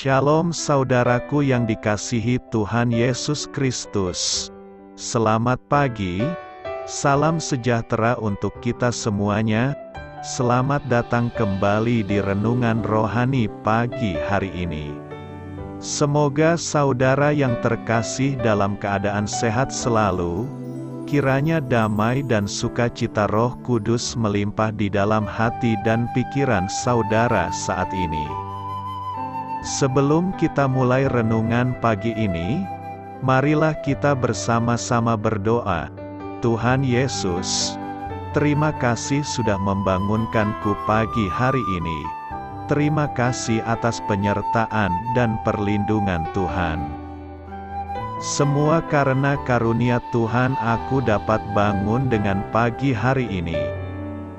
Shalom saudaraku yang dikasihi Tuhan Yesus Kristus. Selamat pagi, salam sejahtera untuk kita semuanya. Selamat datang kembali di Renungan Rohani pagi hari ini. Semoga saudara yang terkasih dalam keadaan sehat selalu. Kiranya damai dan sukacita Roh Kudus melimpah di dalam hati dan pikiran saudara saat ini. Sebelum kita mulai renungan pagi ini, marilah kita bersama-sama berdoa. Tuhan Yesus, terima kasih sudah membangunkanku pagi hari ini. Terima kasih atas penyertaan dan perlindungan Tuhan. Semua karena karunia Tuhan aku dapat bangun dengan pagi hari ini.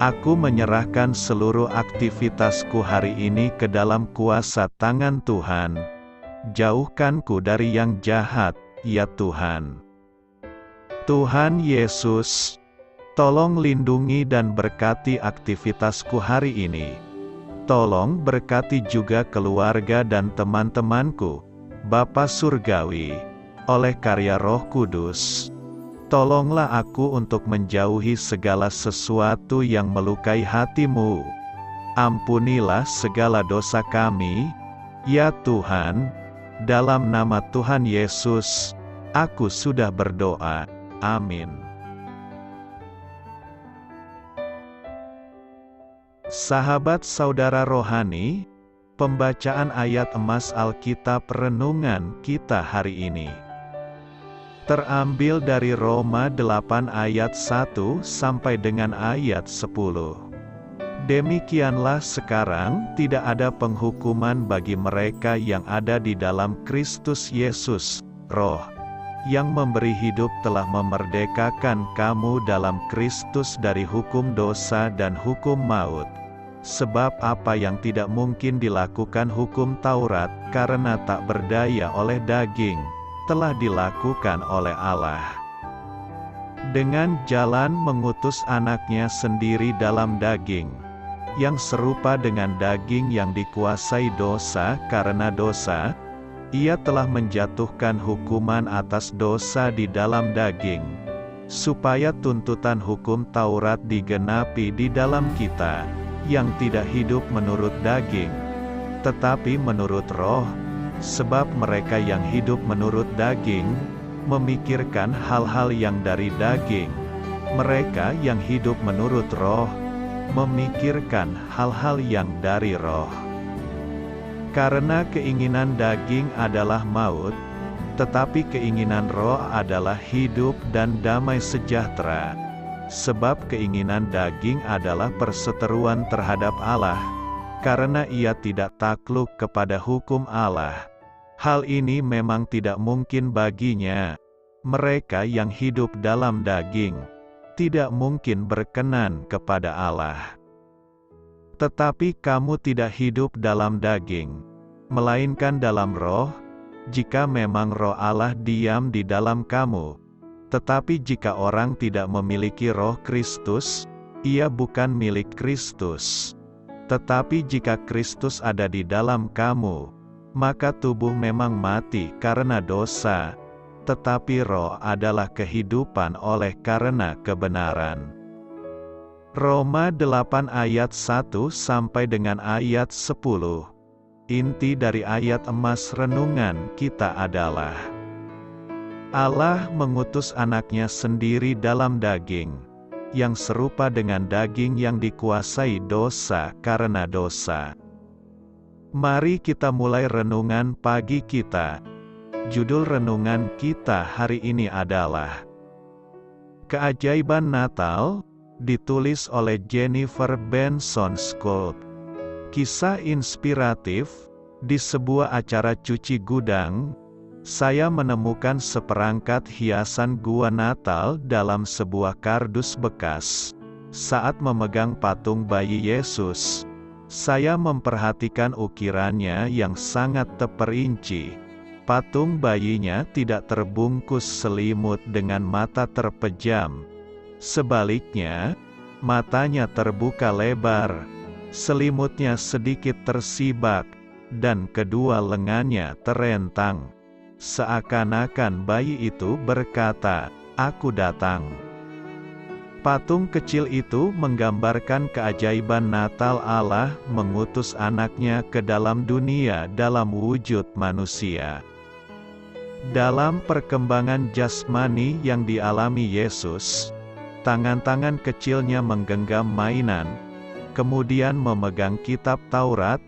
Aku menyerahkan seluruh aktivitasku hari ini ke dalam kuasa tangan Tuhan. Jauhkanku dari yang jahat, ya Tuhan. Tuhan Yesus, tolong lindungi dan berkati aktivitasku hari ini. Tolong berkati juga keluarga dan teman-temanku, Bapa Surgawi, oleh karya Roh Kudus. Tolonglah aku untuk menjauhi segala sesuatu yang melukai hati-Mu. Ampunilah segala dosa kami, ya Tuhan. Dalam nama Tuhan Yesus, aku sudah berdoa. Amin. Sahabat saudara rohani, pembacaan ayat emas Alkitab renungan kita hari ini terambil dari Roma 8 ayat 1 sampai dengan ayat 10. Demikianlah sekarang tidak ada penghukuman bagi mereka yang ada di dalam Kristus Yesus. Roh yang memberi hidup telah memerdekakan kamu dalam Kristus dari hukum dosa dan hukum maut. Sebab apa yang tidak mungkin dilakukan hukum Taurat karena tak berdaya oleh daging, telah dilakukan oleh Allah. Dengan jalan mengutus anaknya sendiri dalam daging, yang serupa dengan daging yang dikuasai dosa karena dosa, ia telah menjatuhkan hukuman atas dosa di dalam daging, supaya tuntutan hukum Taurat digenapi di dalam kita, yang tidak hidup menurut daging, tetapi menurut Roh. Sebab mereka yang hidup menurut daging, memikirkan hal-hal yang dari daging. Mereka yang hidup menurut Roh, memikirkan hal-hal yang dari Roh. Karena keinginan daging adalah maut, tetapi keinginan Roh adalah hidup dan damai sejahtera. Sebab keinginan daging adalah perseteruan terhadap Allah, karena ia tidak takluk kepada hukum Allah. Hal ini memang tidak mungkin baginya. Mereka yang hidup dalam daging, tidak mungkin berkenan kepada Allah. Tetapi kamu tidak hidup dalam daging, melainkan dalam Roh, jika memang Roh Allah diam di dalam kamu. Tetapi jika orang tidak memiliki Roh Kristus, ia bukan milik Kristus. Tetapi jika Kristus ada di dalam kamu, maka tubuh memang mati karena dosa, tetapi Roh adalah kehidupan oleh karena kebenaran. Roma 8 ayat 1 sampai dengan ayat 10. Inti dari ayat emas renungan kita adalah Allah mengutus anaknya sendiri dalam daging, yang serupa dengan daging yang dikuasai dosa karena dosa. Mari kita mulai renungan pagi kita. Judul renungan kita hari ini adalah Keajaiban Natal, ditulis oleh Jennifer Benson Scott. Kisah inspiratif. Di sebuah acara cuci gudang, saya menemukan seperangkat hiasan gua Natal dalam sebuah kardus bekas. Saat memegang patung bayi Yesus, saya memperhatikan ukirannya yang sangat terperinci. Patung bayinya tidak terbungkus selimut dengan mata terpejam. Sebaliknya, matanya terbuka lebar, selimutnya sedikit tersibak, dan kedua lengannya terentang. Seakan-akan bayi itu berkata, "Aku datang." Patung kecil itu menggambarkan keajaiban Natal Allah mengutus anaknya ke dalam dunia dalam wujud manusia. Dalam perkembangan jasmani yang dialami Yesus, tangan-tangan kecilnya menggenggam mainan, kemudian memegang kitab Taurat,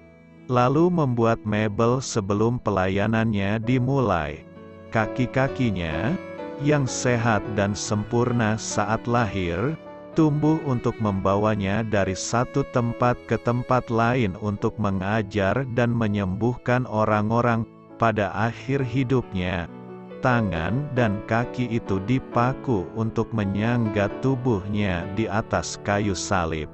lalu membuat mebel sebelum pelayanannya dimulai. Kaki-kakinya, yang sehat dan sempurna saat lahir, tumbuh untuk membawanya dari satu tempat ke tempat lain untuk mengajar dan menyembuhkan orang-orang. Pada akhir hidupnya, tangan dan kaki itu dipaku untuk menyangga tubuhnya di atas kayu salib.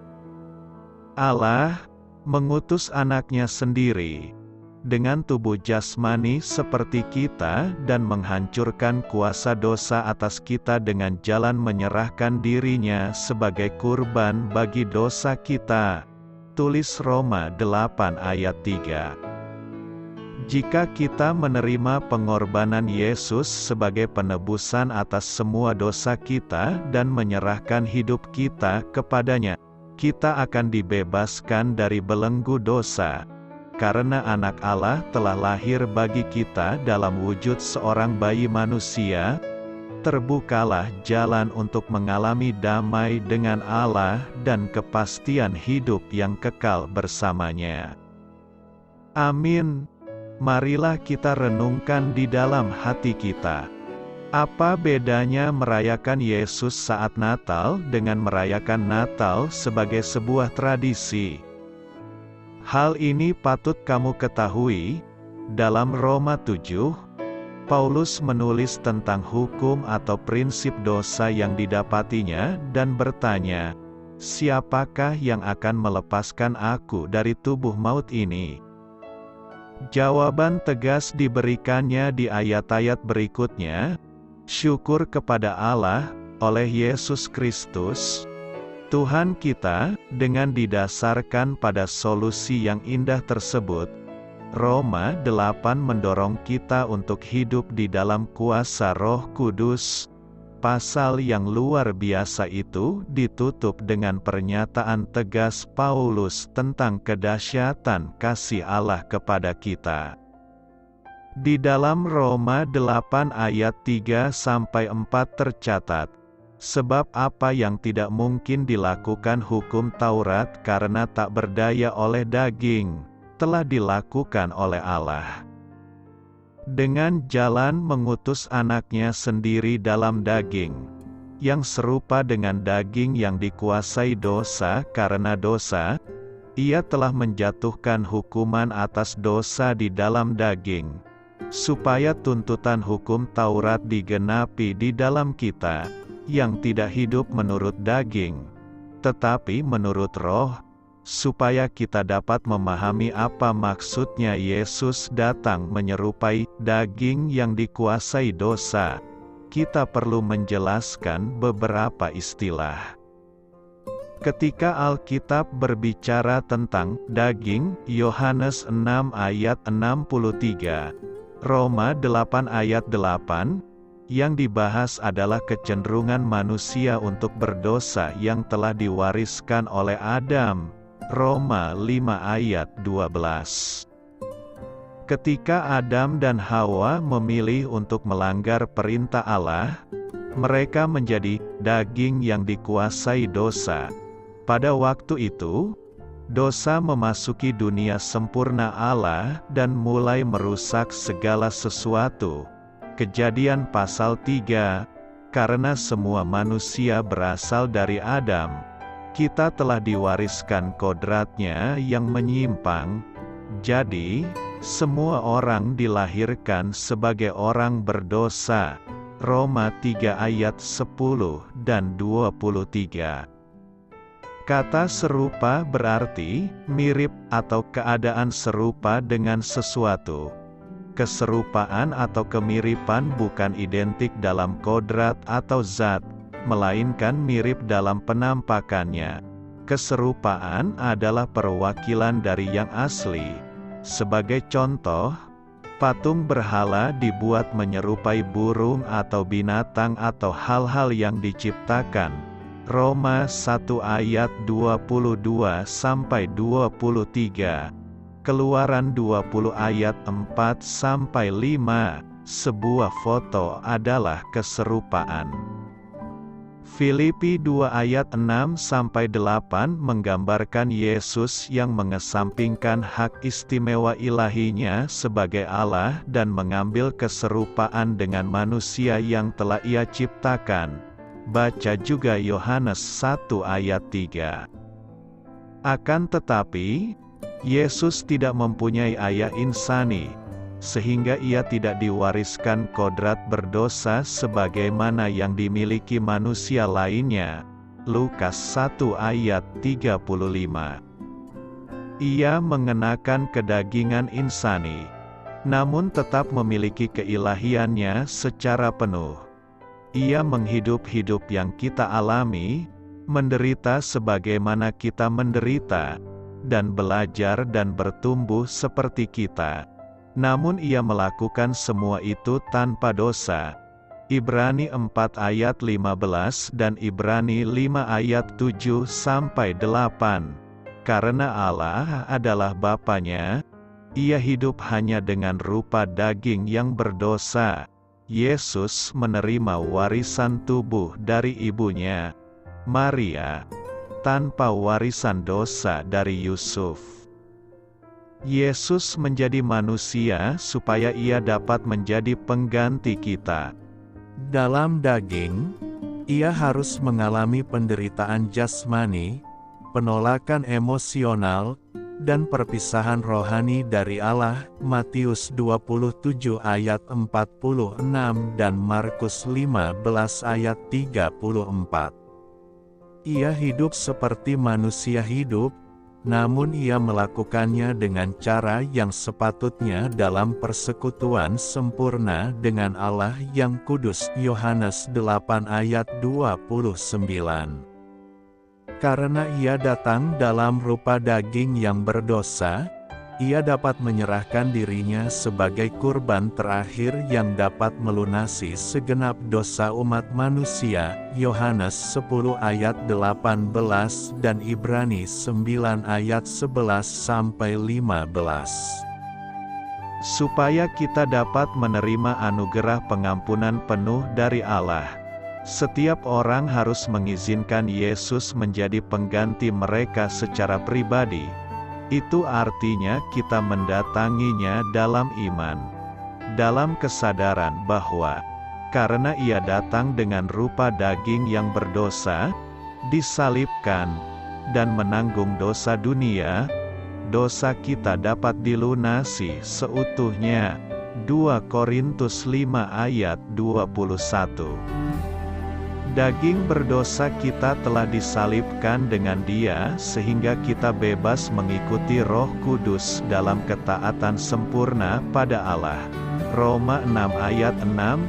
Allah mengutus anaknya sendiri, dengan tubuh jasmani seperti kita dan menghancurkan kuasa dosa atas kita dengan jalan menyerahkan dirinya sebagai kurban bagi dosa kita. Tulis Roma 8 ayat 3. Jika kita menerima pengorbanan Yesus sebagai penebusan atas semua dosa kita dan menyerahkan hidup kita kepadanya, kita akan dibebaskan dari belenggu dosa. Karena anak Allah telah lahir bagi kita dalam wujud seorang bayi manusia, terbukalah jalan untuk mengalami damai dengan Allah dan kepastian hidup yang kekal bersamanya. Amin. Marilah kita renungkan di dalam hati kita. Apa bedanya merayakan Yesus saat Natal dengan merayakan Natal sebagai sebuah tradisi? Hal ini patut kamu ketahui. Dalam Roma 7, Paulus menulis tentang hukum atau prinsip dosa yang didapatinya dan bertanya, "Siapakah yang akan melepaskan aku dari tubuh maut ini?" Jawaban tegas diberikannya di ayat-ayat berikutnya, syukur kepada Allah, oleh Yesus Kristus, Tuhan kita, dengan didasarkan pada solusi yang indah tersebut. Roma 8 mendorong kita untuk hidup di dalam kuasa Roh Kudus. Pasal yang luar biasa itu ditutup dengan pernyataan tegas Paulus tentang kedahsyatan kasih Allah kepada kita. Di dalam Roma 8 ayat 3-4 tercatat, "Sebab apa yang tidak mungkin dilakukan hukum Taurat karena tak berdaya oleh daging, telah dilakukan oleh Allah. Dengan jalan mengutus anaknya sendiri dalam daging, yang serupa dengan daging yang dikuasai dosa karena dosa, ia telah menjatuhkan hukuman atas dosa di dalam daging, supaya tuntutan hukum Taurat digenapi di dalam kita, yang tidak hidup menurut daging, tetapi menurut Roh, supaya kita dapat memahami apa maksudnya Yesus datang menyerupai daging yang dikuasai dosa. Kita perlu menjelaskan beberapa istilah. Ketika Alkitab berbicara tentang daging, Yohanes 6 ayat 63, Roma 8 ayat 8, yang dibahas adalah kecenderungan manusia untuk berdosa yang telah diwariskan oleh Adam. Roma 5 ayat 12. Ketika Adam dan Hawa memilih untuk melanggar perintah Allah, mereka menjadi daging yang dikuasai dosa. Pada waktu itu, dosa memasuki dunia sempurna Allah dan mulai merusak segala sesuatu. Kejadian pasal 3, karena semua manusia berasal dari Adam, kita telah diwariskan kodratnya yang menyimpang. Jadi, semua orang dilahirkan sebagai orang berdosa. Roma 3 ayat 10 dan 23. Kata serupa berarti mirip atau keadaan serupa dengan sesuatu. Keserupaan atau kemiripan bukan identik dalam kodrat atau zat, melainkan mirip dalam penampakannya. Keserupaan adalah perwakilan dari yang asli. Sebagai contoh, patung berhala dibuat menyerupai burung atau binatang atau hal-hal yang diciptakan. Roma 1 ayat 22-23. Keluaran 20 ayat 4-5. Sebuah foto adalah keserupaan. Filipi 2 ayat 6-8 menggambarkan Yesus yang mengesampingkan hak istimewa ilahinya sebagai Allah dan mengambil keserupaan dengan manusia yang telah Ia ciptakan. Baca juga Yohanes 1 ayat 3. Akan tetapi, Yesus tidak mempunyai ayah insani, sehingga Ia tidak diwariskan kodrat berdosa sebagaimana yang dimiliki manusia lainnya. Lukas 1 ayat 35. Ia mengenakan kedagingan insani, namun tetap memiliki keilahiannya secara penuh. Ia menghidup hidup yang kita alami, menderita sebagaimana kita menderita, dan belajar dan bertumbuh seperti kita. Namun Ia melakukan semua itu tanpa dosa. Ibrani 4 ayat 15 dan Ibrani 5 ayat 7-8. Karena Allah adalah Bapanya, Ia hidup hanya dengan rupa daging yang berdosa. Yesus menerima warisan tubuh dari ibunya, Maria, tanpa warisan dosa dari Yusuf. Yesus menjadi manusia supaya Ia dapat menjadi pengganti kita. Dalam daging, Ia harus mengalami penderitaan jasmani, penolakan emosional, dan perpisahan rohani dari Allah. Matius 27 ayat 46 dan Markus 15 ayat 34. Ia hidup seperti manusia hidup, namun Ia melakukannya dengan cara yang sepatutnya dalam persekutuan sempurna dengan Allah yang kudus. Yohanes 8 ayat 29. Karena Ia datang dalam rupa daging yang berdosa, Ia dapat menyerahkan dirinya sebagai kurban terakhir yang dapat melunasi segenap dosa umat manusia. Yohanes 10 ayat 18 dan Ibrani 9 ayat 11-15. Supaya kita dapat menerima anugerah pengampunan penuh dari Allah, setiap orang harus mengizinkan Yesus menjadi pengganti mereka secara pribadi. Itu artinya kita mendatanginya dalam iman, dalam kesadaran bahwa karena Ia datang dengan rupa daging yang berdosa, disalibkan, dan menanggung dosa dunia, dosa kita dapat dilunasi seutuhnya. 2 Korintus 5 ayat 21. Daging berdosa kita telah disalibkan dengan Dia sehingga kita bebas mengikuti Roh Kudus dalam ketaatan sempurna pada Allah. Roma 6 ayat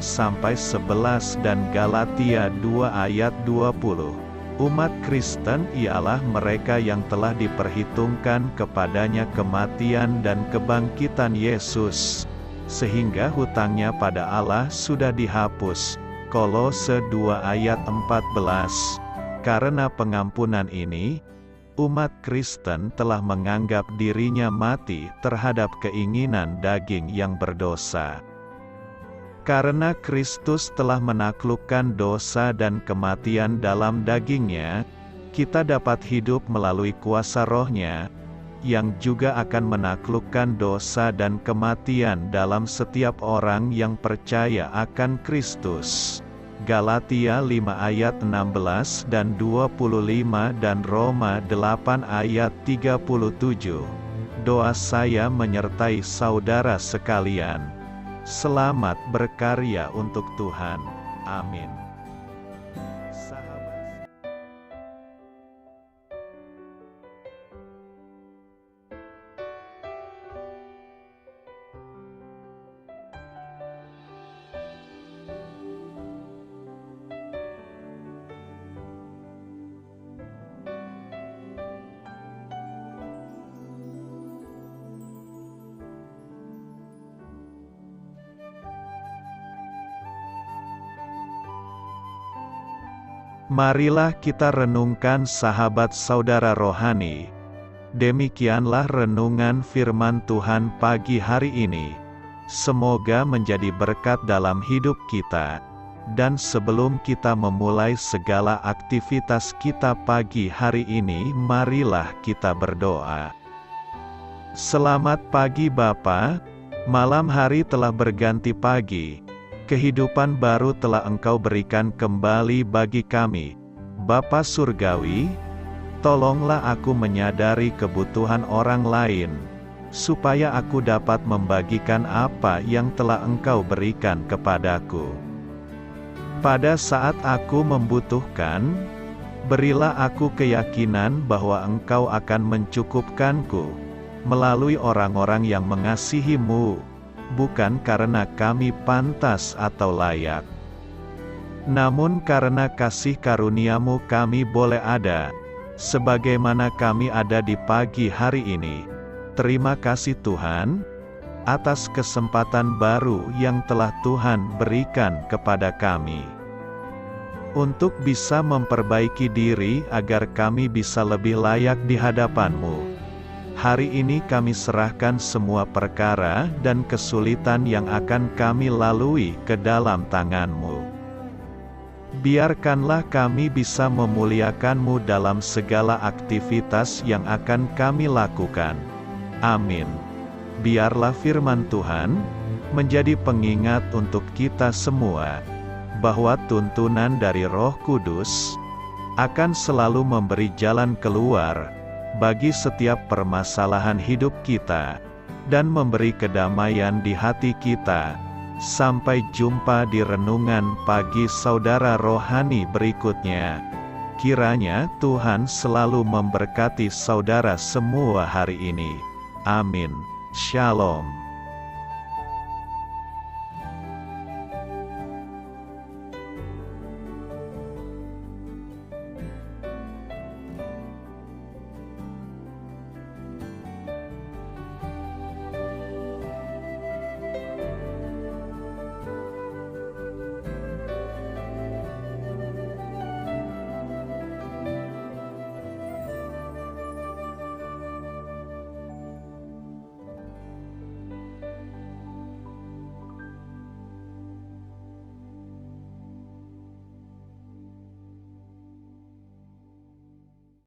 6-11 dan Galatia 2 ayat 20. Umat Kristen ialah mereka yang telah diperhitungkan kepadanya kematian dan kebangkitan Yesus, sehingga hutangnya pada Allah sudah dihapus. Kolose 2 ayat 14. Karena pengampunan ini, umat Kristen telah menganggap dirinya mati terhadap keinginan daging yang berdosa. Karena Kristus telah menaklukkan dosa dan kematian dalam dagingnya, kita dapat hidup melalui kuasa Roh-Nya, yang juga akan menaklukkan dosa dan kematian dalam setiap orang yang percaya akan Kristus. Galatia 5 ayat 16 dan 25 dan Roma 8 ayat 37. Doa saya menyertai saudara sekalian. Selamat berkarya untuk Tuhan. Amin. Marilah kita renungkan sahabat saudara rohani. Demikianlah renungan firman Tuhan pagi hari ini. Semoga menjadi berkat dalam hidup kita. Dan sebelum kita memulai segala aktivitas kita pagi hari ini, marilah kita berdoa. Selamat pagi Bapa, malam hari telah berganti pagi. Kehidupan baru telah Engkau berikan kembali bagi kami. Bapa Surgawi, tolonglah aku menyadari kebutuhan orang lain, supaya aku dapat membagikan apa yang telah Engkau berikan kepadaku. Pada saat aku membutuhkan, berilah aku keyakinan bahwa Engkau akan mencukupkanku, melalui orang-orang yang mengasihi-Mu, bukan karena kami pantas atau layak, namun karena kasih karunia-Mu kami boleh ada, sebagaimana kami ada di pagi hari ini. Terima kasih Tuhan, atas kesempatan baru yang telah Tuhan berikan kepada kami, untuk bisa memperbaiki diri agar kami bisa lebih layak di hadapan-Mu. Hari ini kami serahkan semua perkara dan kesulitan yang akan kami lalui ke dalam tangan-Mu. Biarkanlah kami bisa memuliakan-Mu dalam segala aktivitas yang akan kami lakukan. Amin. Biarlah firman Tuhan menjadi pengingat untuk kita semua, bahwa tuntunan dari Roh Kudus akan selalu memberi jalan keluar bagi setiap permasalahan hidup kita, dan memberi kedamaian di hati kita. Sampai jumpa di renungan pagi saudara rohani berikutnya. Kiranya Tuhan selalu memberkati saudara semua hari ini. Amin. Shalom.